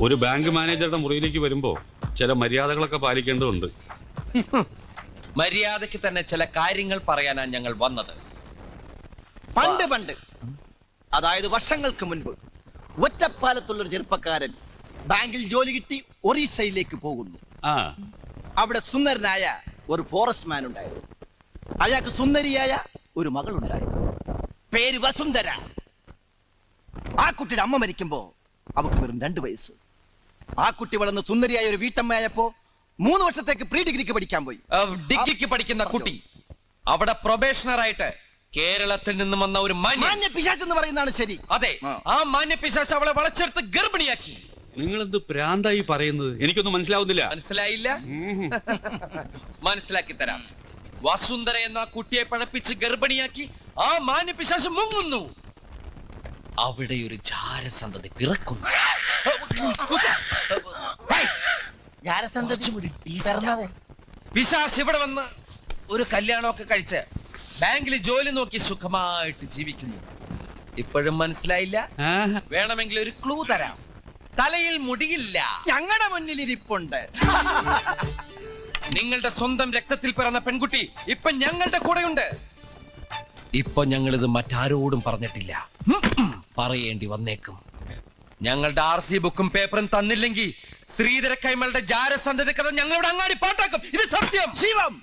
ഒരു ബാങ്ക് മാനേജറുടെ മുറിയിലേക്ക് വരുമ്പോ ചില മര്യാദകളൊക്കെ പാലിക്കേണ്ടതുണ്ട്. മര്യാദയ്ക്ക് തന്നെ ചില കാര്യങ്ങൾ പറയാനാണ് ഞങ്ങൾ വന്നത്. പണ്ട് അതായത് വർഷങ്ങൾക്ക് മുൻപ് ഒറ്റപ്പാലത്തുള്ളൊരു ചെറുപ്പക്കാരൻ ബാങ്കിൽ ജോലി കിട്ടി ഒറീസയിലേക്ക് പോകുന്നു. അവിടെ സുന്ദരനായ ഒരു ഫോറസ്റ്റ് മാൻ ഉണ്ടായിരുന്നു. അയാൾക്ക് സുന്ദരിയായ ഒരു മകളുണ്ടായിരുന്നു. പേര് വസുന്ധര. ആ കുട്ടിയുടെ അമ്മ മരിക്കുമ്പോ അവക്ക് വെറും 2 വയസ്സ്. ആ കുട്ടി വളർന്ന് സുന്ദരിയായ ഒരു വീട്ടമ്മയായപ്പോ 3 വർഷത്തേക്ക് പ്രീ ഡിഗ്രിക്ക് പഠിക്കാൻ പോയി. ഡിഗ്രിക്ക് പഠിക്കുന്ന കുട്ടി അവിടെ പ്രൊബേഷണർ ആയിട്ട് കേരളത്തിൽ നിന്നും വന്ന ഒരു മാന്യ പിശാച് എന്ന് പറയുന്നതാണ് ശരി. അതെ, ആ മാന്യ പിശാച് അവളെ വളച്ചെടുത്ത് ഗർഭിണിയാക്കി. നിങ്ങൾ എന്ത് പ്രാന്തായി പറയുന്നത്? എനിക്കൊന്നും മനസ്സിലാവുന്നില്ല. മനസ്സിലായില്ല? മനസ്സിലാക്കി തരാം. വസുന്ധര എന്ന കുട്ടിയെ പഴപ്പിച്ച് ഗർഭിണിയാക്കി ആ മാന്യ പിശാച് മുങ്ങുന്നു. അവിടെ ഒരു ജാരസന്തതി പിറക്കുന്നു. പിശാച് ഇവിടെ വന്ന് ഒരു കല്യാണമൊക്കെ കഴിച്ച് ബാങ്കിൽ ജോലി നോക്കി സുഖമായിട്ട് ജീവിക്കുന്നു. ഇപ്പോഴും മനസ്സിലായില്ല? വേണമെങ്കിൽ ഒരു ക്ലൂ തരാം. തലയിൽ മുടിയില്ല. ഞങ്ങളുടെ മുന്നിൽ ഇരിപ്പുണ്ട്. നിങ്ങളുടെ സ്വന്തം രക്തത്തിൽ പിറന്ന പെൺകുട്ടി ഇപ്പൊ ഞങ്ങളുടെ കൂടെയുണ്ട്. ഇപ്പൊ ഞങ്ങളിത് മറ്റാരോടും പറഞ്ഞിട്ടില്ല. പറയേണ്ടി വന്നേക്കും. ഞങ്ങളുടെ RC ബുക്കും പേപ്പറും തന്നില്ലെങ്കിൽ ശ്രീധര കൈമളുടെ ജാരസന്ധതി കഥ ഞങ്ങളുടെ അങ്ങാടി പാട്ടാക്കും. ഇത് സത്യം. ശിവം.